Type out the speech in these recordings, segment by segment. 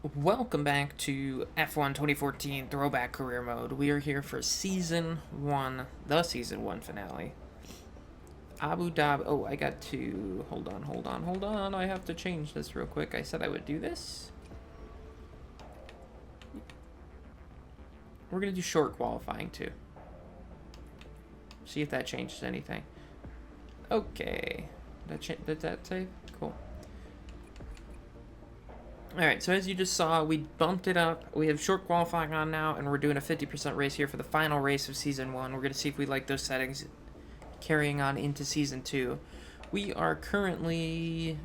Welcome back to F1 2014 Throwback Career Mode. We are here for Season 1, the Season 1 finale. Abu Dhabi. Oh, I got to. Hold on. I have to change this real quick. I said I would do this. We're going to do short qualifying too. See if that changes anything. Okay. Did that save? Cool. Alright, so as you just saw, we bumped it up. We have short qualifying on now, and we're doing a 50% race here for the final race of Season 1. We're going to see if we like those settings carrying on into Season 2. We are currently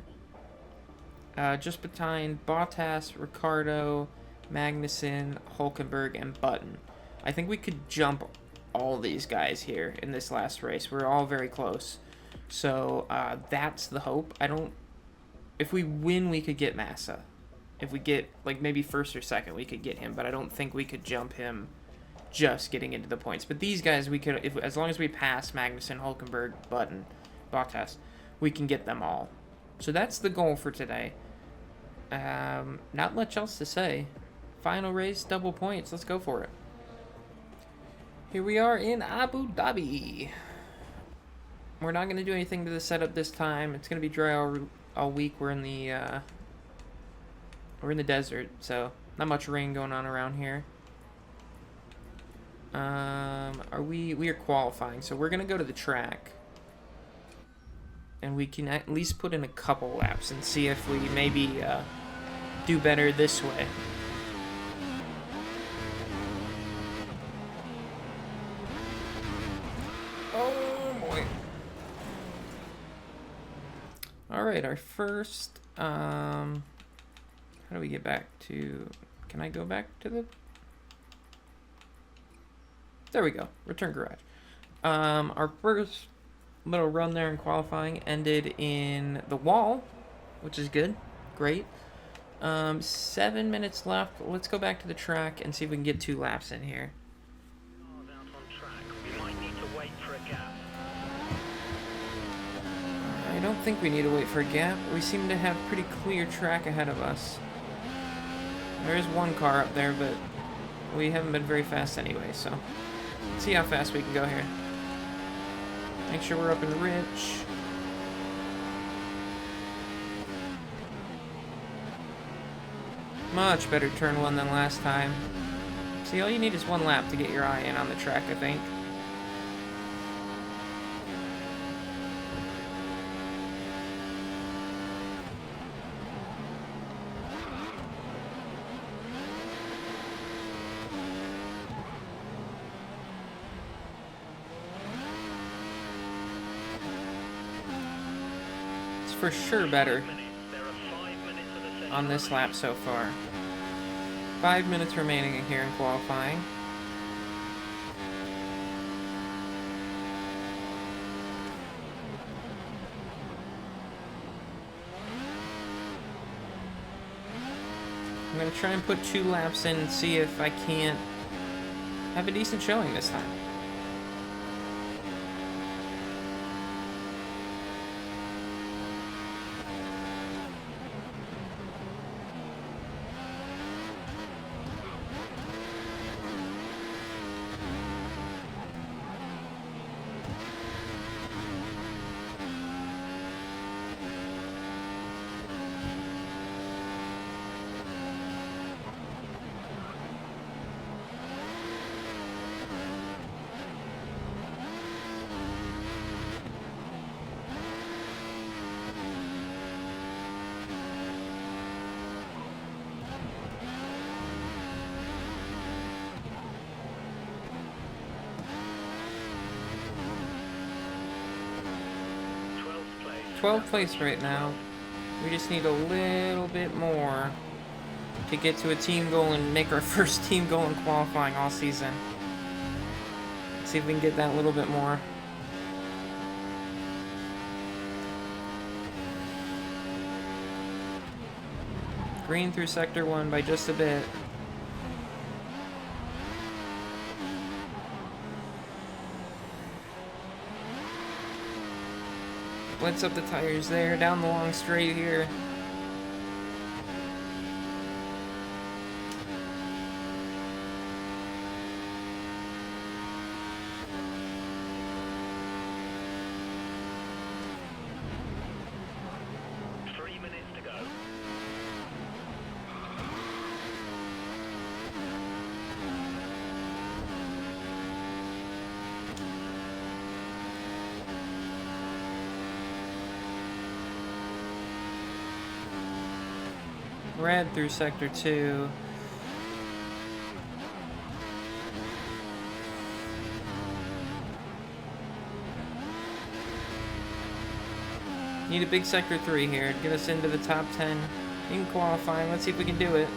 just behind Bottas, Ricciardo, Magnussen, Hulkenberg, and Button. I think we could jump all these guys here in this last race. We're all very close. So that's the hope. If we win, we could get Massa. If we get, like, maybe first or second, we could get him. But I don't think we could jump him just getting into the points. But these guys, we could, as long as we pass Magnussen, Hulkenberg, Button, Bottas, we can get them all. So that's the goal for today. Not much else to say. Final race, double points. Let's go for it. Here we are in Abu Dhabi. We're not going to do anything to the setup this time. It's going to be dry all week. We're in the desert, so not much rain going on around here. We are qualifying, so we're gonna go to the track, and we can at least put in a couple laps and see if we maybe do better this way. Oh boy! All right, our first. How do we get back to... Can I go back to the... There we go. Return garage. Our first little run there in qualifying ended in the wall, which is good. Great. 7 minutes left. Let's go back to the track and see if we can get 2 laps in here. I don't think we need to wait for a gap. We seem to have pretty clear track ahead of us. There is one car up there, but we haven't been very fast anyway, so let's see how fast we can go here. Make sure we're up in the ridge. Much better turn one than last time. See, all you need is 1 lap to get your eye in on the track, I think. For sure better on this lap so far. 5 minutes remaining here in qualifying. I'm going to try and put 2 laps in and see if I can't have a decent showing this time. #12th place right now. We just need a little bit more to get to a team goal and make our first team goal in qualifying all season. Let's see if we can get that a little bit more. Green through sector 1 by just a bit. Blitz up the tires there, down the long straight here. red through sector 2. Need a big sector 3 here to get us into the top 10 in qualifying. Let's see if we can do it.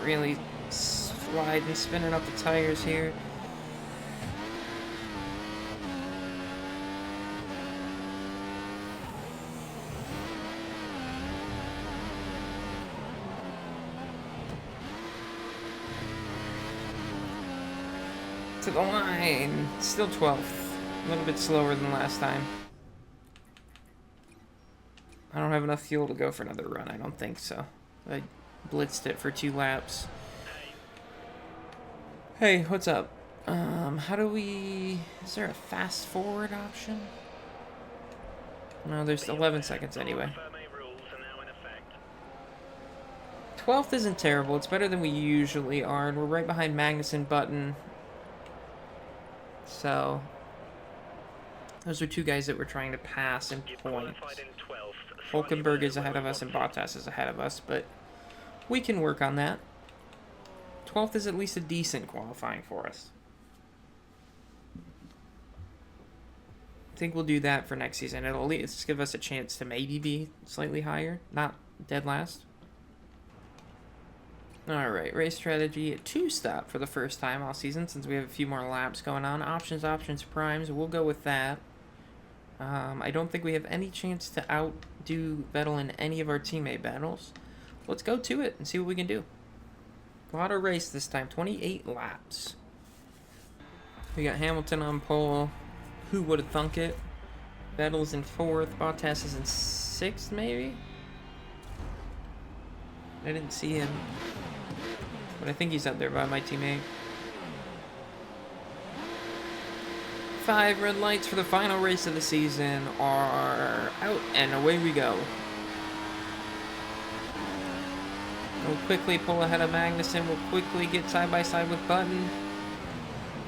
Really sliding, spinning up the tires here. To the line. Still 12th. A little bit slower than last time. I don't have enough fuel to go for another run. I don't think so. I blitzed it for 2 laps. Hey, what's up? How do we... Is there a fast forward option? No, there's 11 seconds anyway. 12th isn't terrible. It's better than we usually are. And we're right behind Magnussen, Button. So, those are 2 guys that we're trying to pass in points. Hulkenberg is ahead of us and Bottas is ahead of us, but we can work on that. 12th is at least a decent qualifying for us. I think we'll do that for next season. It'll at least give us a chance to maybe be slightly higher, not dead last. Alright, race strategy, 2-stop for the first time all season since we have a few more laps going on. Options, primes, we'll go with that. I don't think we have any chance to outdo Vettel in any of our teammate battles. Let's go to it and see what we can do. Auto race this time, 28 laps. We got Hamilton on pole. Who would have thunk it? Vettel's in 4th, Bottas is in 6th maybe? I didn't see him. But I think he's up there by my teammate. 5 red lights for the final race of the season are out, and away we go. We'll quickly pull ahead of Magnussen. We'll quickly get side by side with Button.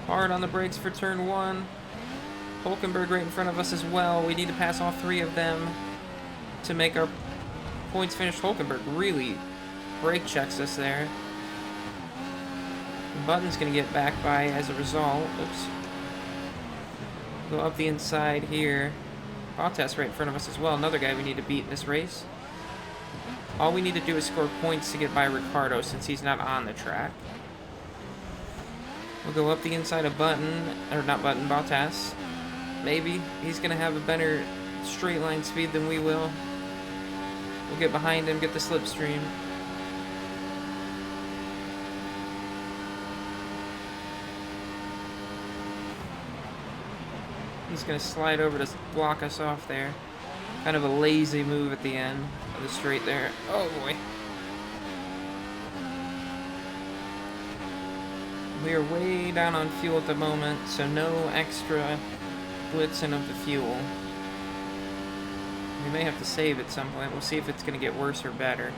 Hard on the brakes for turn 1. Hulkenberg right in front of us as well. We need to pass all 3 of them to make our points finish. Hulkenberg really brake checks us there. Button's going to get back by as a result. Oops. Go up the inside here. Bottas right in front of us as well. Another guy we need to beat in this race. All we need to do is score points to get by Ricciardo since he's not on the track. We'll go up the inside of Button, or not Button, Bottas. Maybe. He's going to have a better straight line speed than we will. We'll get behind him, get the slipstream. He's going to slide over to block us off there. Kind of a lazy move at the end of the straight there. Oh boy. We are way down on fuel at the moment, so no extra blitzing of the fuel. We may have to save at some point. We'll see if it's going to get worse or better.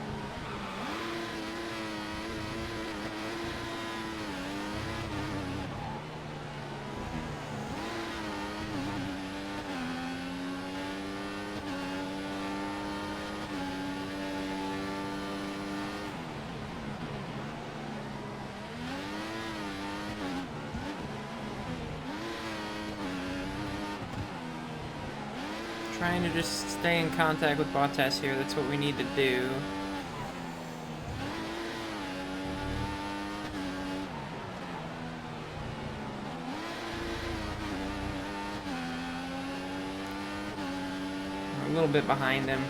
Trying to just stay in contact with Bottas here. That's what we need to do. We're a little bit behind him.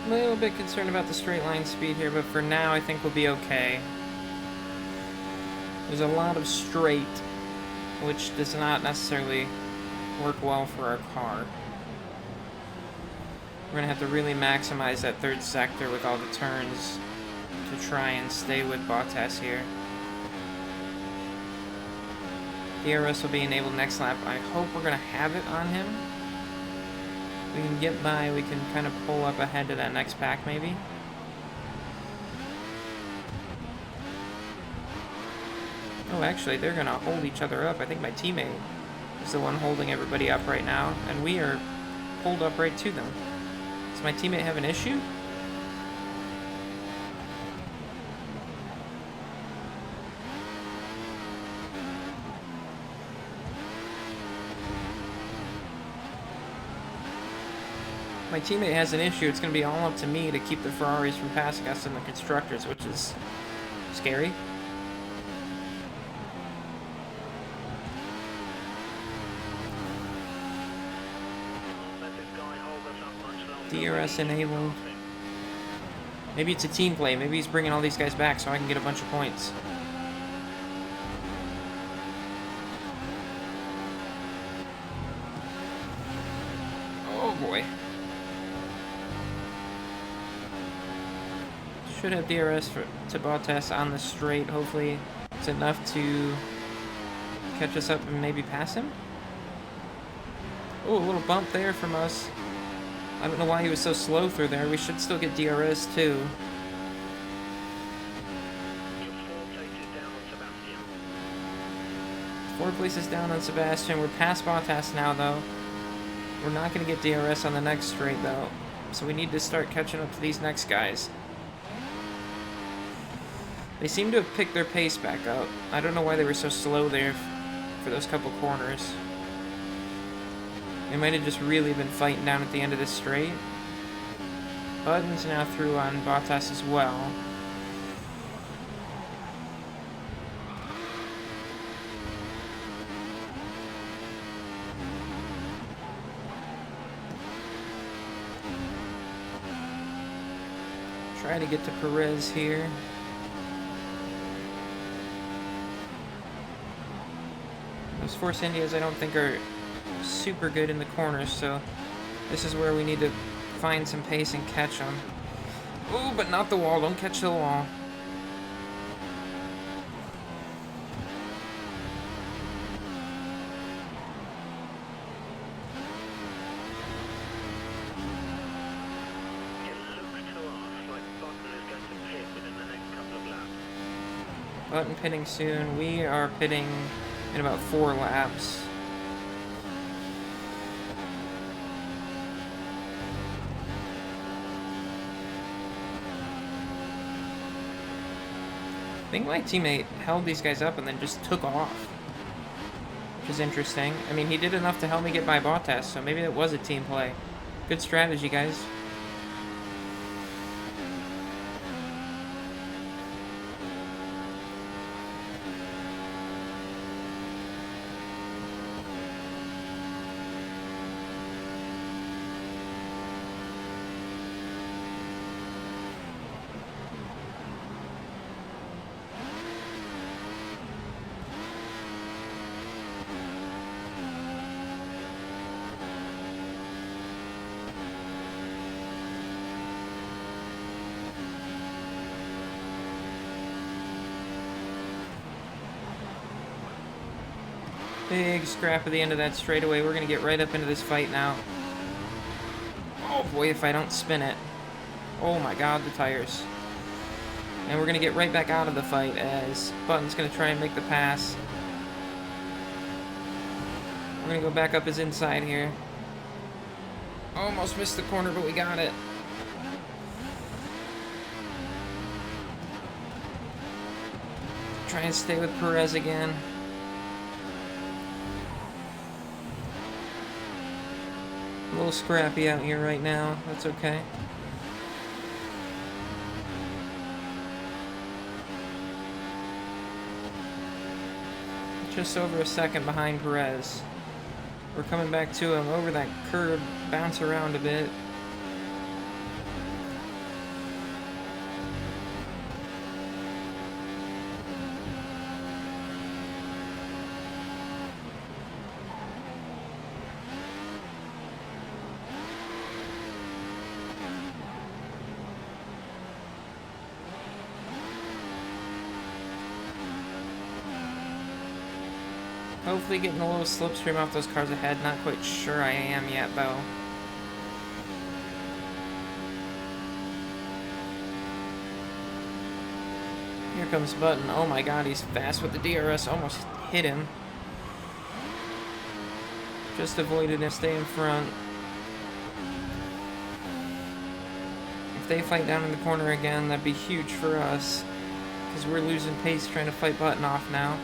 A little bit concerned about the straight line speed here, but for now I think we'll be okay. There's a lot of straight which does not necessarily work well for our car. We're going to have to really maximize that third sector with all the turns to try and stay with Bottas here. DRS will be enabled next lap. I hope we're going to have it on him. We can get by, we can kind of pull up ahead to that next pack maybe. Oh, actually, they're going to hold each other up. I think my teammate is the one holding everybody up right now, and we are pulled up right to them. Does my teammate have an issue? My teammate has an issue. It's going to be all up to me to keep the Ferraris from passing us in the constructors, which is scary. DRS enabled. Maybe it's a team play. Maybe he's bringing all these guys back so I can get a bunch of points. Oh boy. Should have DRS to Bottas on the straight. Hopefully it's enough to catch us up and maybe pass him. Oh, a little bump there from us. I don't know why he was so slow through there. We should still get DRS too. 4 places down on Sebastian. We're past Bottas now though. We're not going to get DRS on the next straight though. So we need to start catching up to these next guys. They seem to have picked their pace back up. I don't know why they were so slow there for those couple corners. They might have just really been fighting down at the end of this straight. Button's now through on Bottas as well. Try to get to Perez here. Those Force Indias I don't think are super good in the corners, so this is where we need to find some pace and catch them. Oh, but not the wall. Don't catch the wall. Button pitting soon. We are pitting in about 4 laps. I think my teammate held these guys up and then just took off, which is interesting. I mean, he did enough to help me get by Bottas, so maybe it was a team play. Good strategy, guys. Big scrap at the end of that straightaway. We're going to get right up into this fight now. Oh boy, if I don't spin it. Oh my god, the tires. And we're going to get right back out of the fight as Button's going to try and make the pass. We're going to go back up his inside here. Almost missed the corner, but we got it. Try and stay with Perez again. A little scrappy out here right now. That's okay. Just over a second behind Perez. We're coming back to him over that curb, bounce around a bit. Hopefully getting a little slipstream off those cars ahead. Not quite sure I am yet, though. Here comes Button. Oh my god, he's fast with the DRS. Almost hit him. Just avoided him, stay in front. If they fight down in the corner again, that'd be huge for us. Because we're losing pace trying to fight Button off now.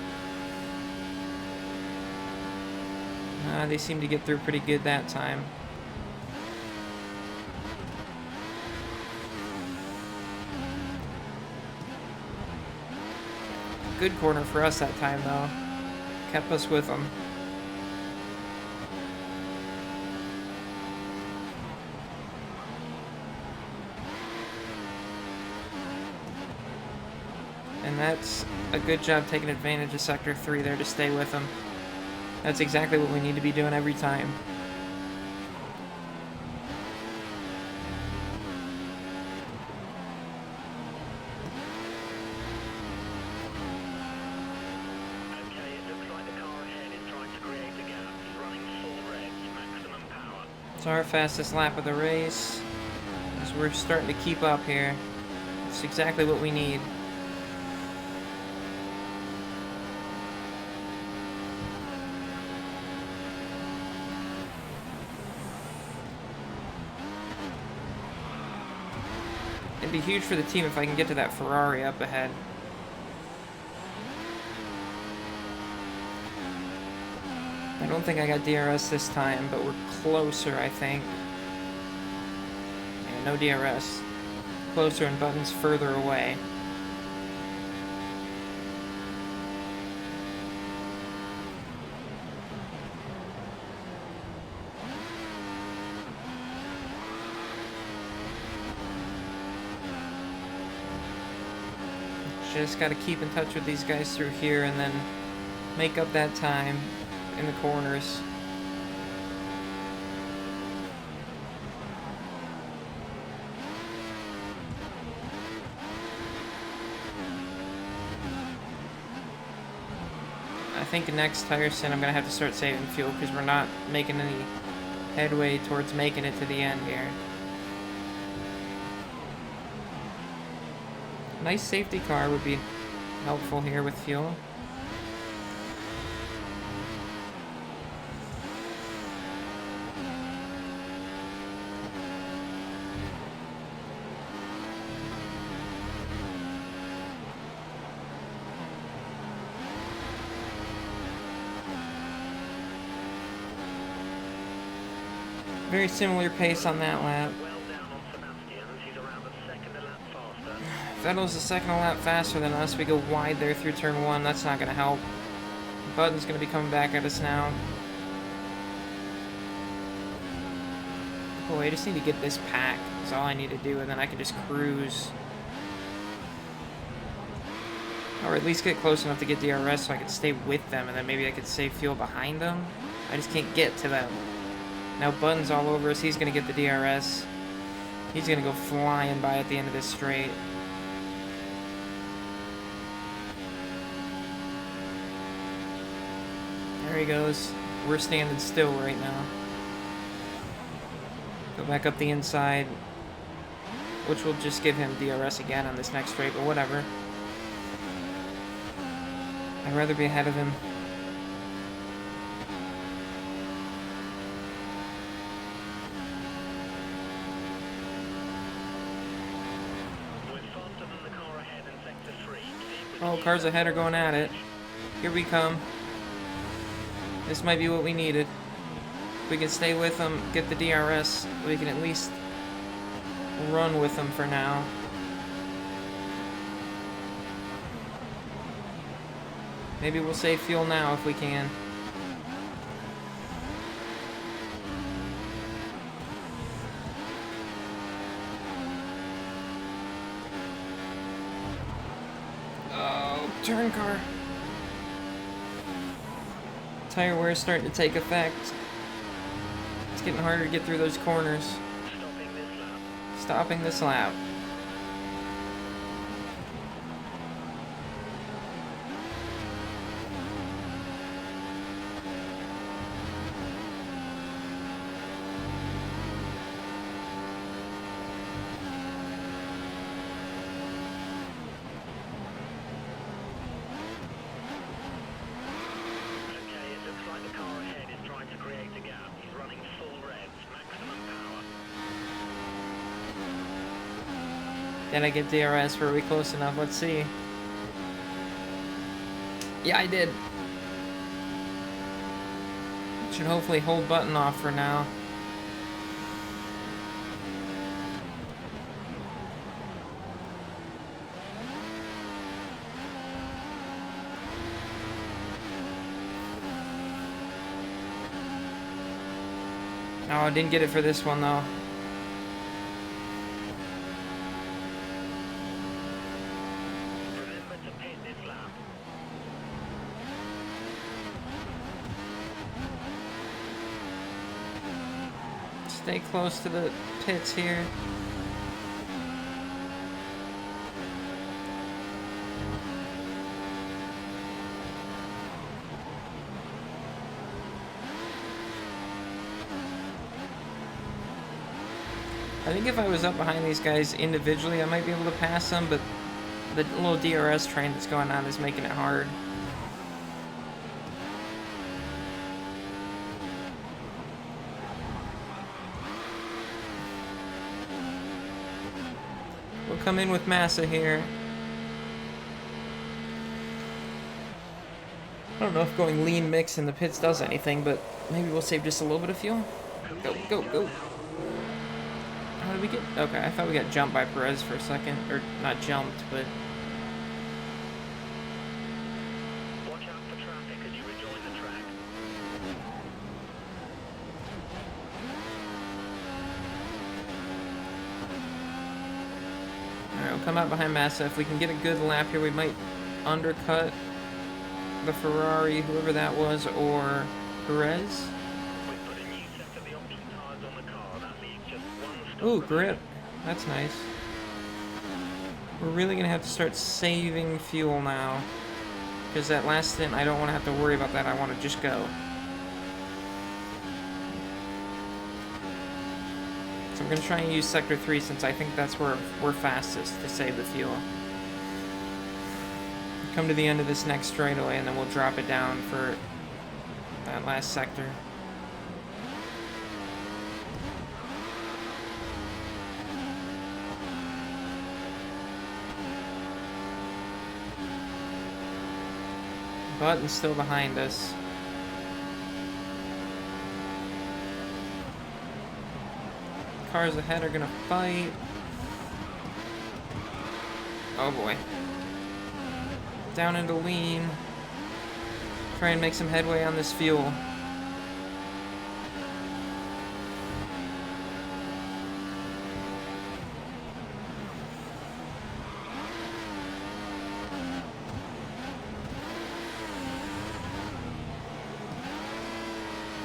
They seem to get through pretty good that time. Good corner for us that time, though. Kept us with them. And that's a good job taking advantage of Sector 3 there to stay with them. That's exactly what we need to be doing every time. Okay, it looks like the car ahead is trying to create a gap. He's running full revs, maximum power. It's our fastest lap of the race. As we're starting to keep up here. It's exactly what we need. It'd be huge for the team if I can get to that Ferrari up ahead. I don't think I got DRS this time, but we're closer, I think. Yeah, no DRS. Closer and Button's further away. Just got to keep in touch with these guys through here and then make up that time in the corners. I think next tire stint I'm going to have to start saving fuel because we're not making any headway towards making it to the end here. Nice safety car would be helpful here with fuel. Very similar pace on that lap. Well down on Sebastian. He's around a second a lap faster. Vettel's a second a lap faster than us. We go wide there through turn 1. That's not going to help. Button's going to be coming back at us now. Boy, I just need to get this pack. That's all I need to do, and then I can just cruise. Or at least get close enough to get DRS so I can stay with them, and then maybe I could save fuel behind them. I just can't get to them. Now Button's all over us. He's going to get the DRS. He's going to go flying by at the end of this straight. There he goes. We're standing still right now. Go back up the inside, which will just give him DRS again on this next straight, but whatever. I'd rather be ahead of him. We're faster than the car ahead in sector 3. Oh, cars ahead are going at it. Here we come. This might be what we needed. If we can stay with them, get the DRS, we can at least run with them for now. Maybe we'll save fuel now if we can. Oh, turn car. Tire wear is starting to take effect. It's getting harder to get through those corners. Stopping this lap. Stopping this lap. Did I get DRS? Were we close enough? Let's see. Yeah, I did. Should hopefully hold button off for now. Oh, I didn't get it for this one though. Remember to pit this lap. Stay close to the pits here. I think if I was up behind these guys individually, I might be able to pass them, but the little DRS train that's going on is making it hard. We'll come in with Massa here. I don't know if going lean mix in the pits does anything, but maybe we'll save just a little bit of fuel. Go, go, go. How did we get? Okay, I thought we got jumped by Perez for a second. Or, not jumped, but... Watch out for traffic as you rejoin the track. Alright, we'll come out behind Massa. If we can get a good lap here, we might undercut the Ferrari, whoever that was, or Perez. We've put a new set of the option tires on the car. That leaves just one stop. Ooh, grip. That's nice. We're really going to have to start saving fuel now. Because that last stint, I don't want to have to worry about that. I want to just go. So I'm going to try and use Sector 3 since I think that's where we're fastest to save the fuel. Come to the end of this next straightaway and then we'll drop it down for that last sector. Button's still behind us. Cars ahead are gonna fight. Oh boy. Down into lean. Try and make some headway on this fuel.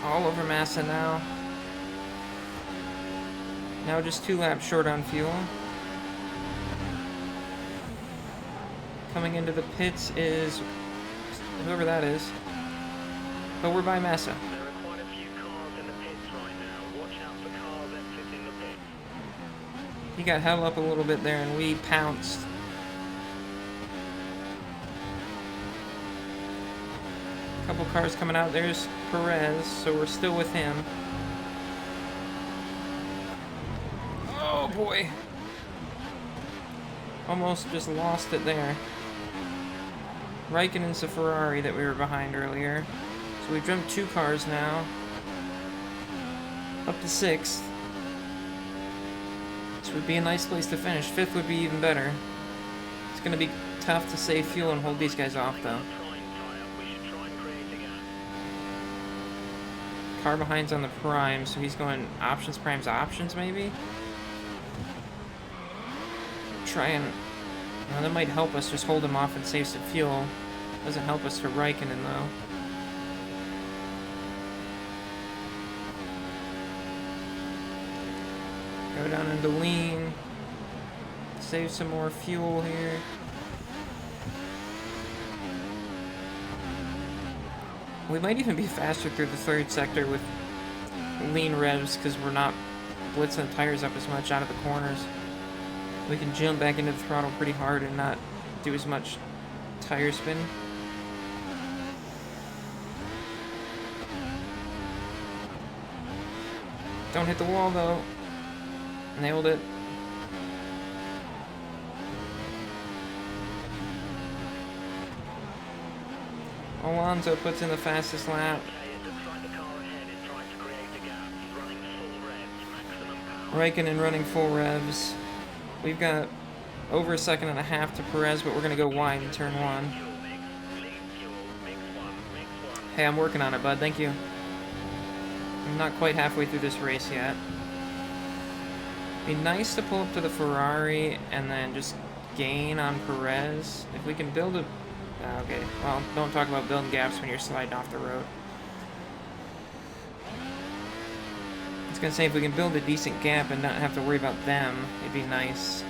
All over Massa now. Now just 2 laps short on fuel. Coming into the pits is whoever that is. But we're by Massa. There are quite a few cars in the pits right now. Watch out for cars exiting the pits. He got held up a little bit there and we pounced. Couple cars coming out. There's Perez, so we're still with him. Oh boy. Almost just lost it there. Raikkonen's the Ferrari that we were behind earlier. So we've jumped 2 cars now. Up to 6th. This would be a nice place to finish. 5th would be even better. It's going to be tough to save fuel and hold these guys off though. Car behind's on the prime, so he's going options, primes, options maybe? Try and... Well, that might help us just hold him off and save some fuel. Doesn't help us for Raikkonen though. Go down into lean. Save some more fuel here. We might even be faster through the 3rd sector with lean revs because we're not blitzing the tires up as much out of the corners. We can jump back into the throttle pretty hard and not do as much tire spin. Don't hit the wall though. Nailed it. Alonso puts in the fastest lap. Okay, it looks like the car ahead is trying to create a gap. He's running full revs, maximum power. Raikkonen running full revs. We've got over a second and a half to Perez, but we're going to go wide in turn one. Fuel mix, clean fuel, mix one. Hey, I'm working on it, bud. Thank you. I'm not quite halfway through this race yet. Be nice to pull up to the Ferrari and then just gain on Perez. If we can build a... Okay, well, don't talk about building gaps when you're sliding off the road. I was going to say, if we can build a decent gap and not have to worry about them, it'd be nice.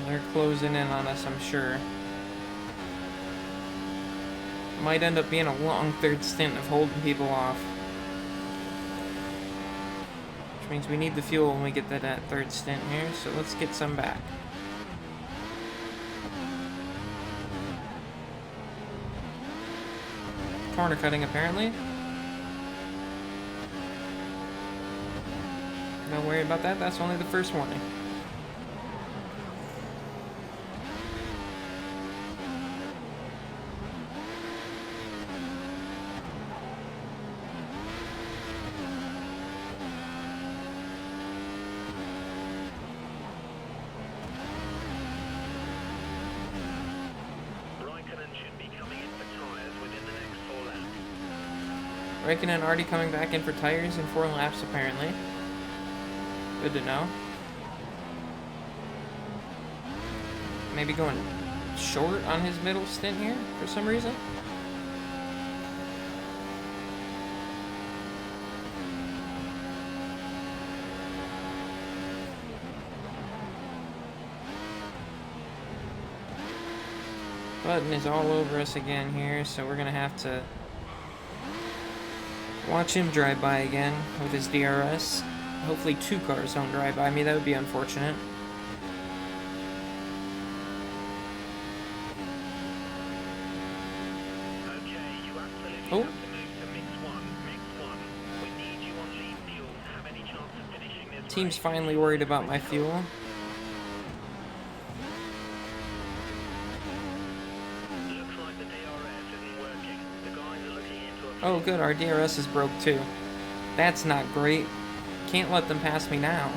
They're closing in on us, I'm sure. Might end up being a long third stint of holding people off. Which means we need the fuel when we get to that third stint here, so let's get some back. Corner cutting, apparently. Don't worry about that, that's only the first warning. Raikkonen already coming back in for tires in 4 laps, apparently. Good to know. Maybe going short on his middle stint here for some reason. Button is all over us again here, so we're gonna have to watch him drive by again with his DRS. Hopefully 2 cars don't drive by me, that would be unfortunate. Okay, you absolutely Oh. have to move to mix one. We need you on lead fuel to have any chance of finishing this Team's race. finally worried about my fuel. Looks like the DRS isn't working. The guys are looking into a Oh good, our DRS is broke too. That's not great. Can't let them pass me now.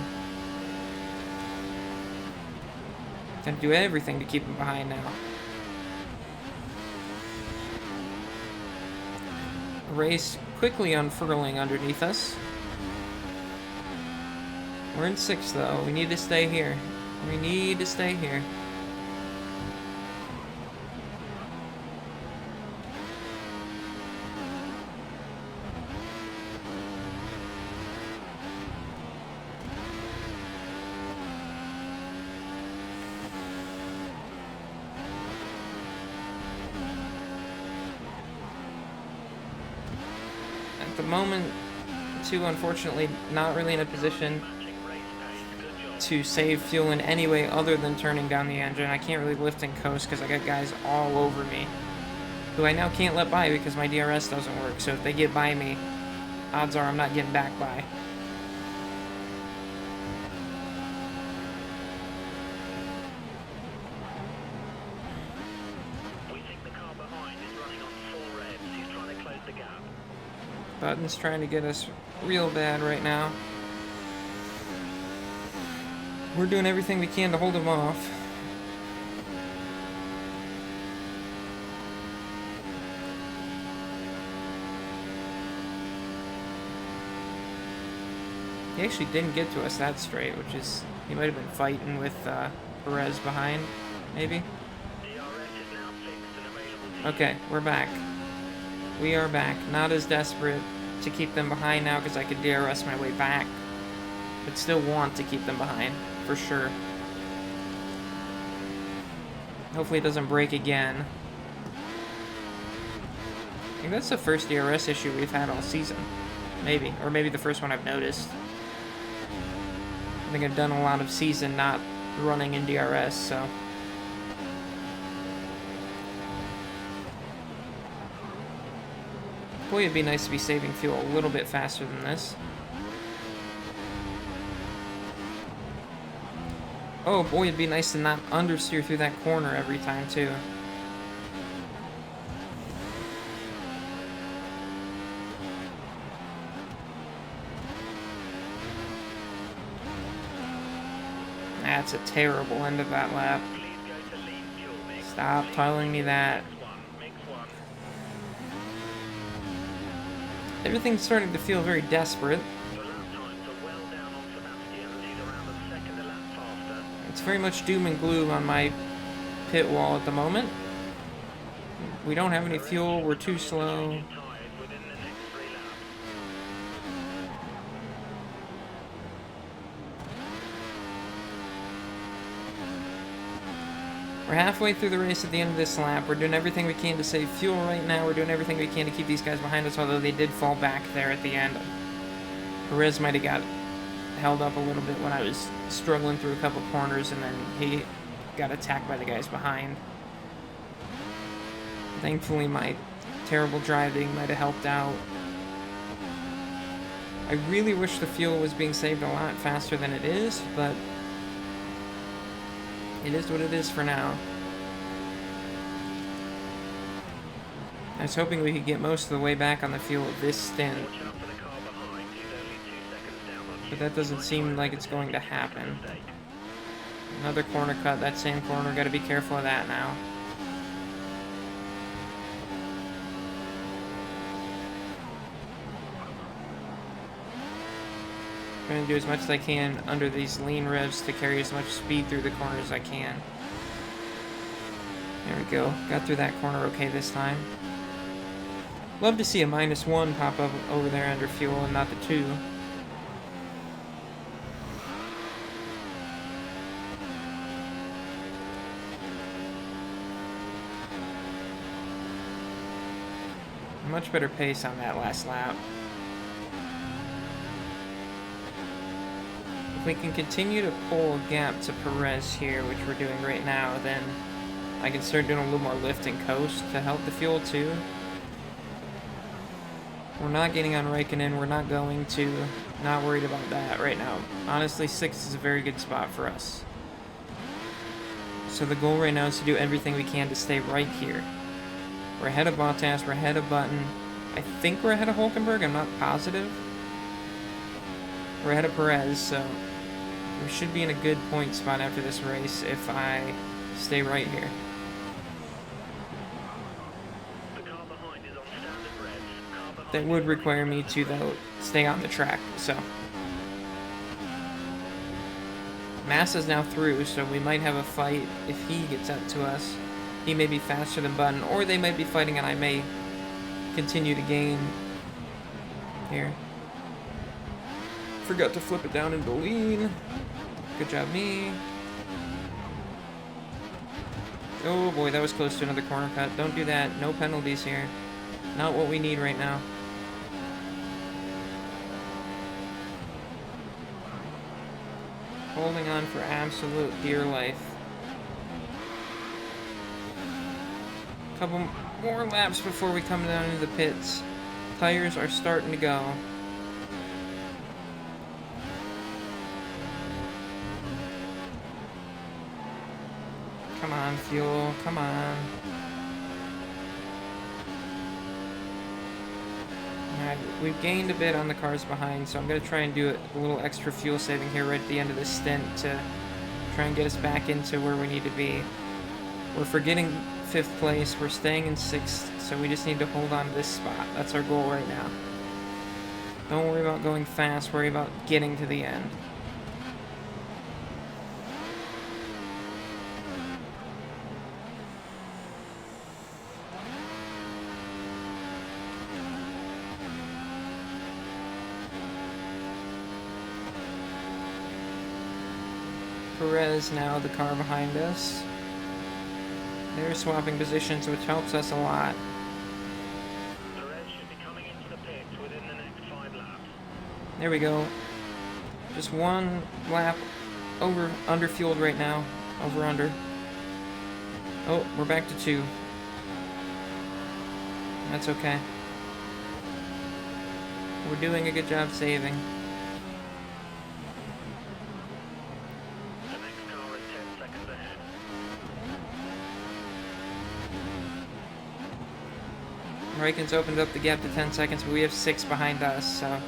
Gotta do everything to keep them behind now. Race quickly unfurling underneath us. We're in 6th though. We need to stay here. We need to stay here. At the moment, too, unfortunately, not really in a position to save fuel in any way other than turning down the engine. I can't really lift and coast because I got guys all over me who I now can't let by because my DRS doesn't work. So if they get by me, odds are I'm not getting back by. We think the car behind is running on full revs. He's trying to close the gap. Button's trying to get us real bad right now. We're doing everything we can to hold him off. He actually didn't get to us that straight, which is... He might have been fighting with Perez behind, maybe? DRS is now fixed and available to you. Okay, we're back. We are back. Not as desperate to keep them behind now because I could DRS my way back. But still want to keep them behind, for sure. Hopefully it doesn't break again. I think that's the first DRS issue we've had all season. Maybe. Or maybe the first one I've noticed. I think I've done a lot of season not running in DRS, so. Boy, it'd be nice to be saving fuel a little bit faster than this. Oh boy, it'd be nice to not understeer through that corner every time, too. That's a terrible end of that lap. Stop telling me that. Everything's starting to feel very desperate. It's very much doom and gloom on my pit wall at the moment. We don't have any fuel, we're too slow. We're halfway through the race at the end of this lap. We're doing everything we can to save fuel right now. We're doing everything we can to keep these guys behind us, although they did fall back there at the end. Perez might have got held up a little bit when I was struggling through a couple corners, and then he got attacked by the guys behind. Thankfully, my terrible driving might have helped out. I really wish the fuel was being saved a lot faster than it is, but it is what it is for now. I was hoping we could get most of the way back on the fuel of this stint, but that doesn't seem like it's going to happen. Another corner cut, that same corner, gotta be careful of that now. I'm going to do as much as I can under these lean revs to carry as much speed through the corner as I can. There we go. Got through that corner okay this time. Love to see a -1 pop up over there under fuel and not the 2. Much better pace on that last lap. If we can continue to pull a gap to Perez here, which we're doing right now, then I can start doing a little more lift and coast to help the fuel too. We're not getting on Raikkonen, we're not going to. Not worried about that right now. Honestly, 6 is a very good spot for us. So the goal right now is to do everything we can to stay right here. We're ahead of Bottas, we're ahead of Button. I think we're ahead of Hulkenberg, I'm not positive. We're ahead of Perez, so we should be in a good point spot after this race if I stay right here. That would require me to, though, stay on the track, so. Massa's now through, so we might have a fight if he gets up to us. He may be faster than Button, or they might be fighting and I may continue to gain here. Forgot to flip it down into lean. Good job, me. Oh boy, that was close to another corner cut. Don't do that. No penalties here. Not what we need right now. Holding on for absolute dear life. Couple more laps before we come down into the pits. Tires are starting to go. Come on, fuel, come on. Alright, we've gained a bit on the cars behind, so I'm going to try and do a little extra fuel saving here right at the end of this stint to try and get us back into where we need to be. We're forgetting 5th place, we're staying in 6th, so we just need to hold on to this spot. That's our goal right now. Don't worry about going fast, worry about getting to the end. Perez now the car behind us. They're swapping positions, which helps us a lot. Perez should be coming into the pits within the next 5 laps. There we go. Just one lap under fueled right now. Over under. Oh, we're back to 2. That's okay. We're doing a good job saving. The next car is 10 seconds ahead. Raikkonen's opened up the gap to 10 seconds, but we have 6 behind us, so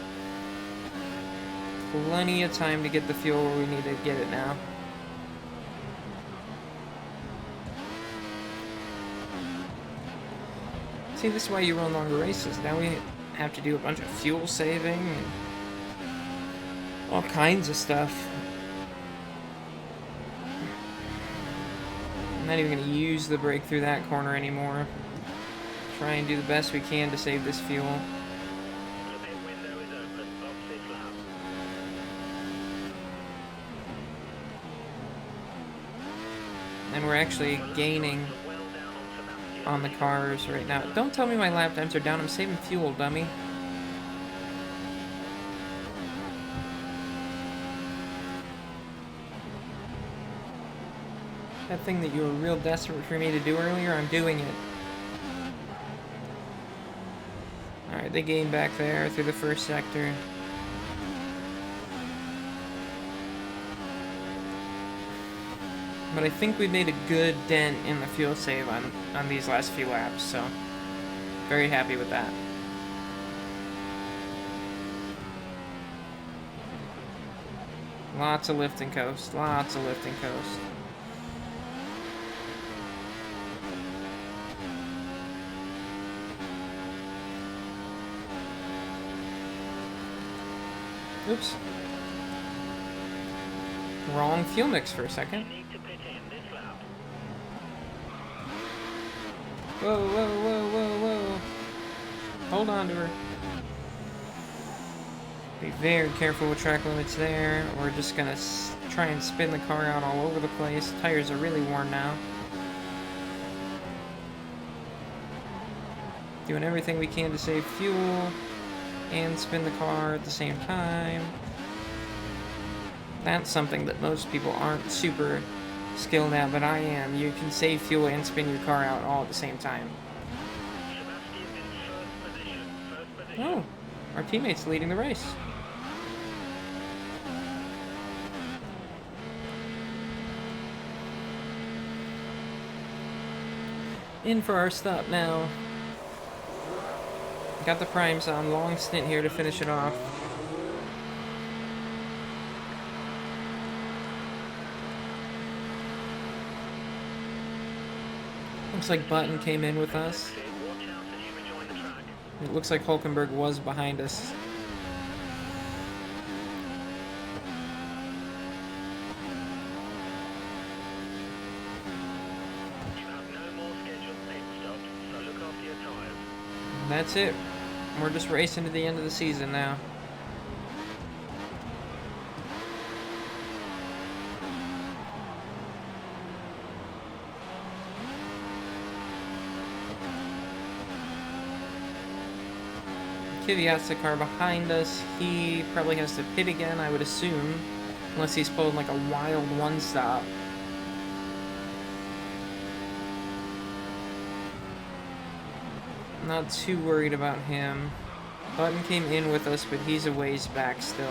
plenty of time to get the fuel where we need to get it now. See, this is why you run longer races. Now we have to do a bunch of fuel saving and all kinds of stuff. I'm not even going to use the brake through that corner anymore. Try and do the best we can to save this fuel. The pit window is open. Box this lap. And we're actually gaining Well down on Sebastian. on the cars right now. Don't tell me my lap times are down. I'm saving fuel, dummy. That thing that you were real desperate for me to do earlier, I'm doing it. Alright, they gained back there through the first sector. But I think we made a good dent in the fuel save on these last few laps, so very happy with that. Lots of lift and coast, lots of lift and coast. Oops. Wrong fuel mix for a second. Need to pit in this lap. Whoa, whoa, whoa, whoa, whoa. Hold on to her. Be very careful with track limits there. We're just gonna try and spin the car out all over the place. Tires are really worn now. Doing everything we can to save fuel and spin the car at the same time. That's something that most people aren't super skilled at, but I am. You can save fuel and spin your car out all at the same time. Sebastian in first position. First position. Oh, our teammate's leading the race. In for our stop now. Got the primes on, long stint here to finish it off. Looks like Button came in with us. Watch out as you rejoin the track. It looks like Hulkenberg was behind us. You have no more scheduled pit stops, so look after your tyres. That's it. We're just racing to the end of the season now. Kvyat's the car behind us. He probably has to pit again, I would assume. Unless he's pulling like a wild one-stop. Not too worried about him. Button came in with us, but he's a ways back still.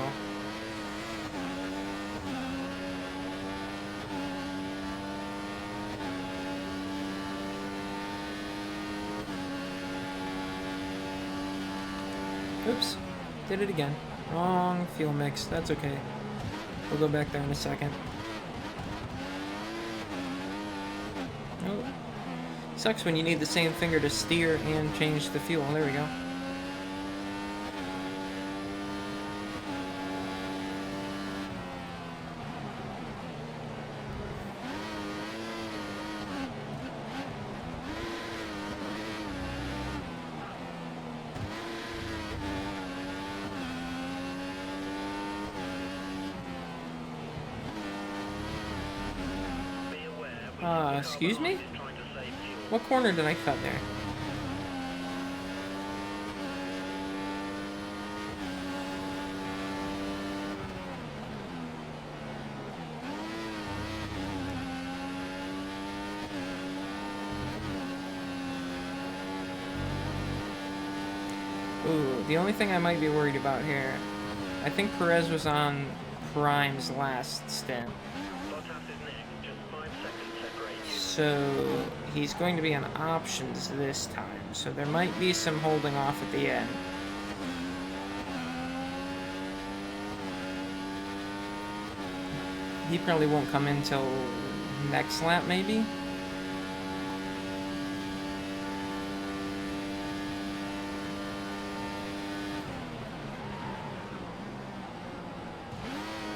Oops, did it again. Wrong fuel mix, that's okay. We'll go back there in a second. Oh, sucks when you need the same finger to steer and change the fuel. There we go. Be aware. Excuse me? Trying to save fuel. What corner did I cut there? Ooh, the only thing I might be worried about here, I think Perez was on Prime's last stint. Bottas is next, just 5 seconds separation. So he's going to be on options this time. So there might be some holding off at the end. He probably won't come in till next lap, maybe?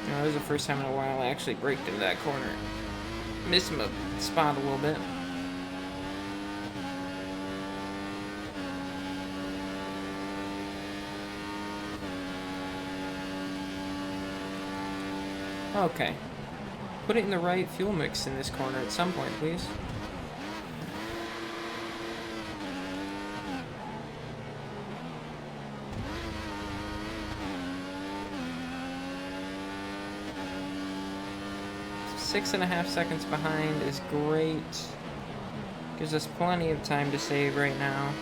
No, that was the first time in a while I actually braked into that corner. Missed my spot a little bit. Okay. Put it in the right fuel mix in this corner at some point, please. Six and a half seconds behind is great. Gives us plenty of time to save right now.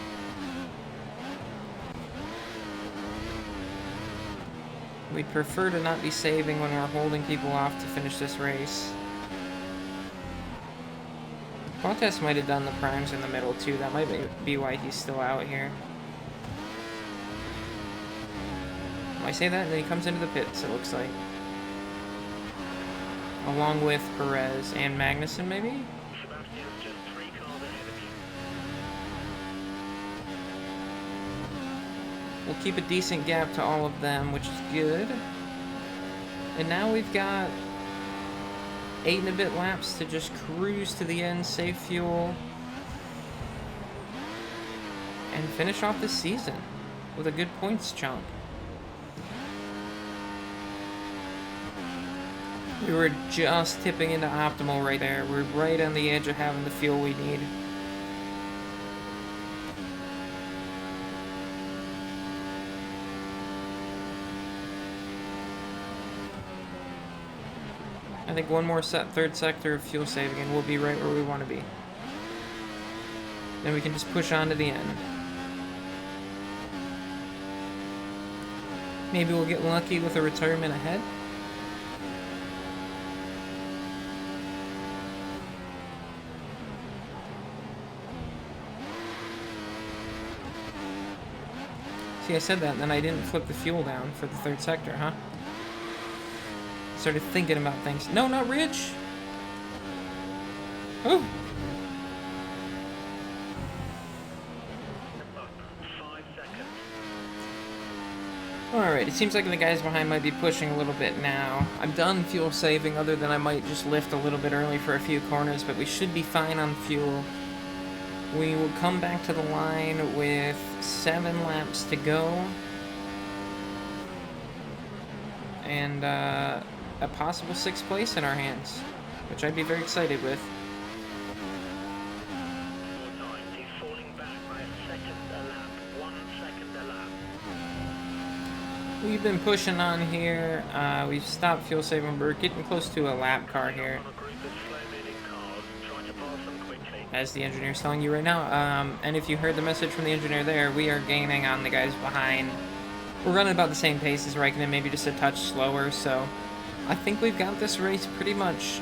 We'd prefer to not be saving when we're holding people off to finish this race. Bottas might have done the primes in the middle too. That might be why he's still out here. I say that and then he comes into the pits, it looks like. Along with Perez and Magnussen, maybe? Sebastian's just 3 cars ahead of you. We'll keep a decent gap to all of them, which is good. And now we've got 8 and a bit laps to just cruise to the end, save fuel, and finish off the season with a good points chunk. We were just tipping into optimal right there. We're right on the edge of having the fuel we need. I think one more third sector of fuel saving and we'll be right where we want to be. Then we can just push on to the end. Maybe we'll get lucky with a retirement ahead. See, I said that and then I didn't flip the fuel down for the third sector, huh? Started thinking about things. No, not Rich! Oh! 5 seconds. Alright, it seems like the guys behind might be pushing a little bit now. I'm done fuel saving, other than I might just lift a little bit early for a few corners, but we should be fine on fuel. We will come back to the line with 7 laps to go. And, a possible 6th place in our hands, which I'd be very excited with. 4 times. He's falling back by a second a lap. 1 second a lap. We've been pushing on here. We've stopped fuel saving. We're getting close to a lap car here, On a group of slow-moving cars, trying to pass them quickly. as the engineer's telling you right now. And if you heard the message from the engineer there, we are gaining on the guys behind. We're running about the same pace as Raikkonen, maybe just a touch slower, so I think we've got this race pretty much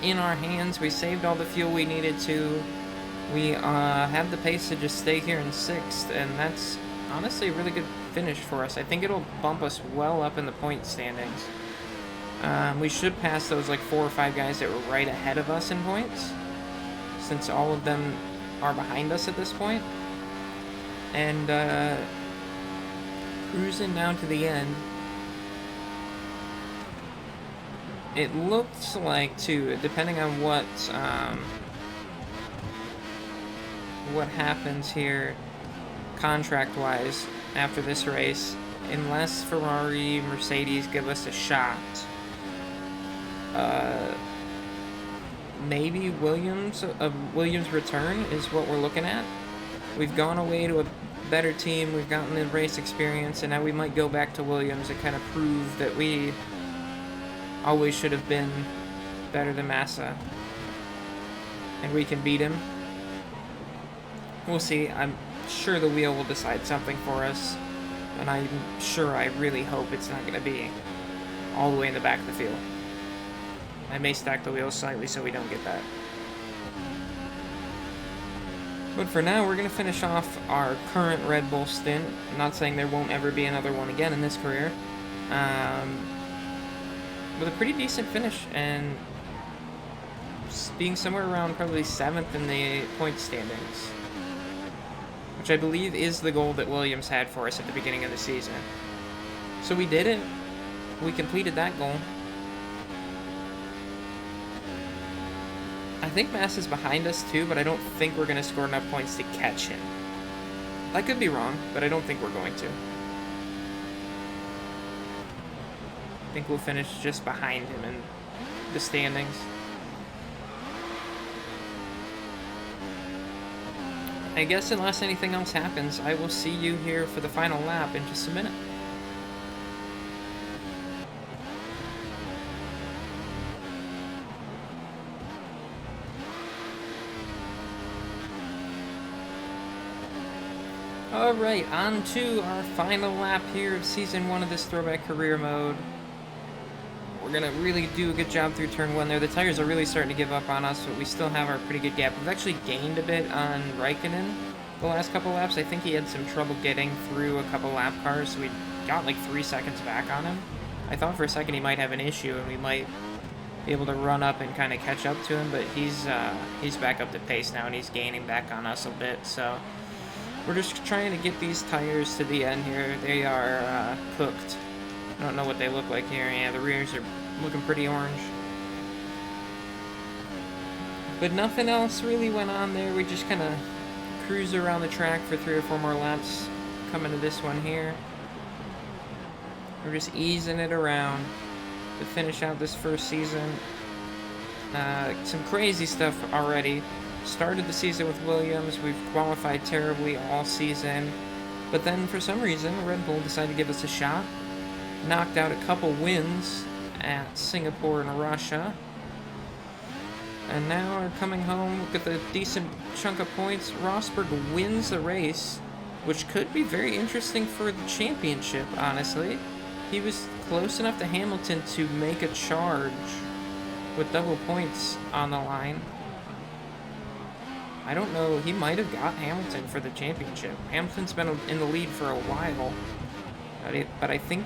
in our hands. We saved all the fuel we needed to. We have the pace to just stay here in 6th, and that's honestly a really good finish for us. I think it'll bump us well up in the point standings. We should pass those like 4 or 5 guys that were right ahead of us in points, since all of them are behind us at this point. And cruising down to the end. It looks like, too, depending on what happens here contract-wise after this race, unless Ferrari, Mercedes give us a shot, maybe Williams return is what we're looking at. We've gone away to a better team, we've gotten the race experience, and now we might go back to Williams and kind of prove that we always should have been better than Massa, and we can beat him. We'll see. I'm sure the wheel will decide something for us. And I'm sure, I really hope it's not going to be all the way in the back of the field. I may stack the wheels slightly so we don't get that. But for now, we're going to finish off our current Red Bull stint. I'm not saying there won't ever be another one again in this career. With a pretty decent finish, and being somewhere around probably 7th in the point standings, which I believe is the goal that Williams had for us at the beginning of the season. So we did it. We completed that goal. I think Mass is behind us too, but I don't think we're going to score enough points to catch him. I could be wrong, but I don't think we're going to. I think we'll finish just behind him in the standings. I guess unless anything else happens, I will see you here for the final lap in just a minute. Alright, on to our final lap here of Season 1 of this Throwback Career Mode. We're going to really do a good job through Turn 1 there. The tires are really starting to give up on us, but we still have our pretty good gap. We've actually gained a bit on Raikkonen the last couple laps. I think he had some trouble getting through a couple lap cars, so we got like 3 seconds back on him. I thought for a second he might have an issue and we might be able to run up and kind of catch up to him, but he's back up to pace now and he's gaining back on us a bit, so we're just trying to get these tires to the end here. They are cooked. I don't know what they look like here. Yeah, the rears are looking pretty orange. But nothing else really went on there. We just kind of cruise around the track for 3 or 4 more laps. Coming to this one here. We're just easing it around to finish out this first season. Some crazy stuff already. Started the season with Williams. We've qualified terribly all season. But then for some reason, Red Bull decided to give us a shot. Knocked out a couple wins at Singapore and Russia. And now we're coming home with a decent chunk of points. Rosberg wins the race, which could be very interesting for the championship, honestly. He was close enough to Hamilton to make a charge with double points on the line. I don't know, he might have got Hamilton for the championship. Hamilton's been in the lead for a while, but I think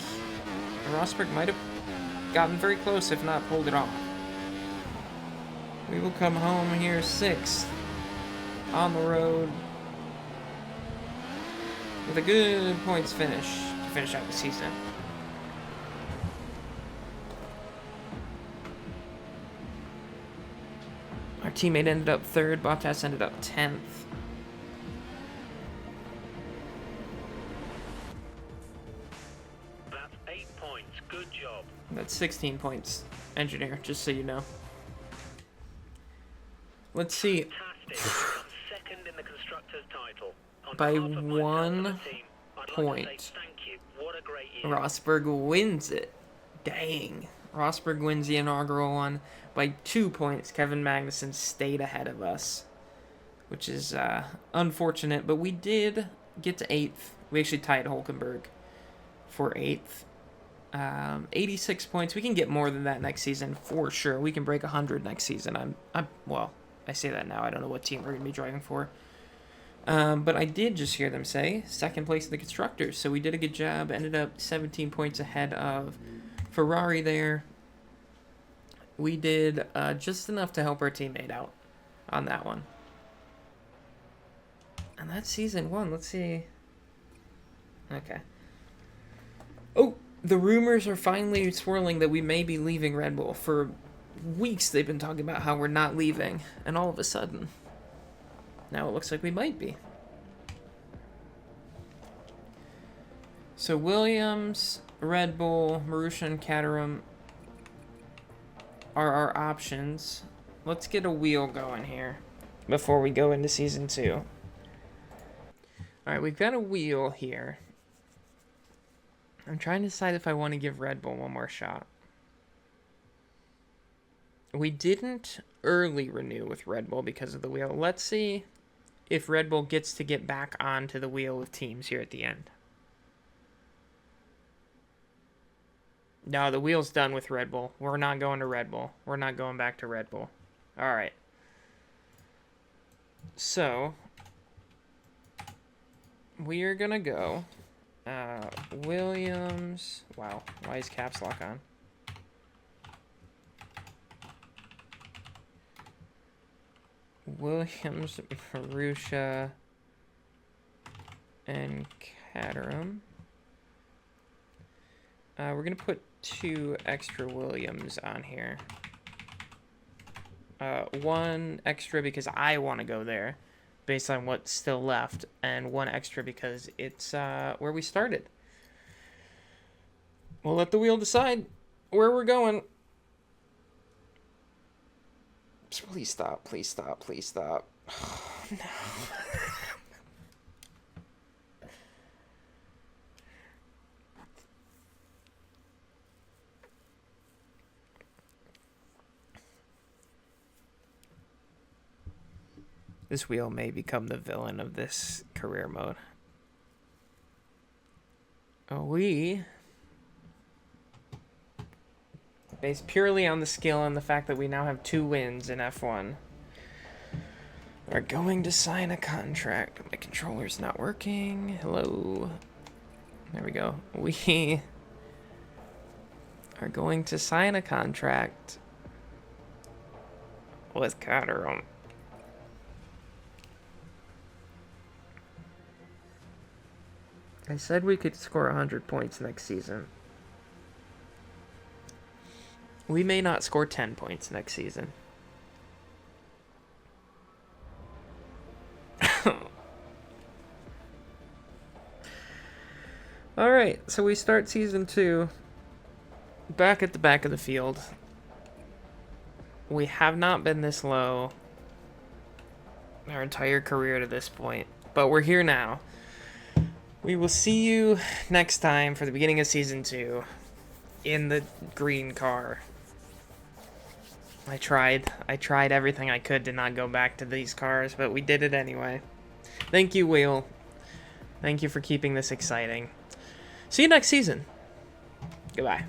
Rosberg might have gotten very close, if not pulled it off. We will come home here 6th on the road with a good points finish to finish out the season. Our teammate ended up 3rd, Bottas ended up 10th. That's 8 points. Good job. That's 16 points, engineer, just so you know. Let's see. Fantastic. Second in the constructors' title. On By behalf of myself 1 and the team, I'd like to point. say thank you. What a great year. Rosberg wins it. Dang. Rosberg wins the inaugural one. By 2 points, Kevin Magnussen stayed ahead of us, which is unfortunate, but we did get to 8th. We actually tied Hulkenberg for 8th. 86 points. We can get more than that next season for sure. We can break 100 next season. Well, I say that now. I don't know what team we're going to be driving for. But I did just hear them say 2nd place in the constructors, so we did a good job. Ended up 17 points ahead of Ferrari there. We did just enough to help our teammate out on that one. And that's season 1. Let's see. Okay. Oh, the rumors are finally swirling that we may be leaving Red Bull. For weeks they've been talking about how we're not leaving, and all of a sudden, now it looks like we might be. So Williams, Red Bull, Marussia, and Caterham are our options. Let's get a wheel going here before we go into season 2. Alright, we've got a wheel here. I'm trying to decide if I want to give Red Bull one more shot. We didn't early renew with Red Bull because of the wheel. Let's see if Red Bull gets to get back onto the wheel with teams here at the end. No, the wheel's done with Red Bull. We're not going to Red Bull. We're not going back to Red Bull. All right. So, we are going to go Williams. Wow. Why is caps lock on? Williams, Marussia, and Caterham. We're going to put 2 extra Williams on here. 1 extra because I want to go there based on what's still left, and 1 extra because it's where we started. We'll let the wheel decide where we're going. Please stop, please stop, please stop. Oh, no. This wheel may become the villain of this career mode. We, based purely on the skill and the fact that we now have 2 wins in F1, are going to sign a contract. My controller's not working. Hello. There we go. We are going to sign a contract with Caterham. I said we could score 100 points next season. We may not score 10 points next season. Alright, so we start season 2 back at the back of the field. We have not been this low our entire career to this point, but we're here now. We will see you next time for the beginning of season 2 in the green car. I tried everything I could to not go back to these cars, but we did it anyway. Thank you, Wheel. Thank you for keeping this exciting. See you next season. Goodbye.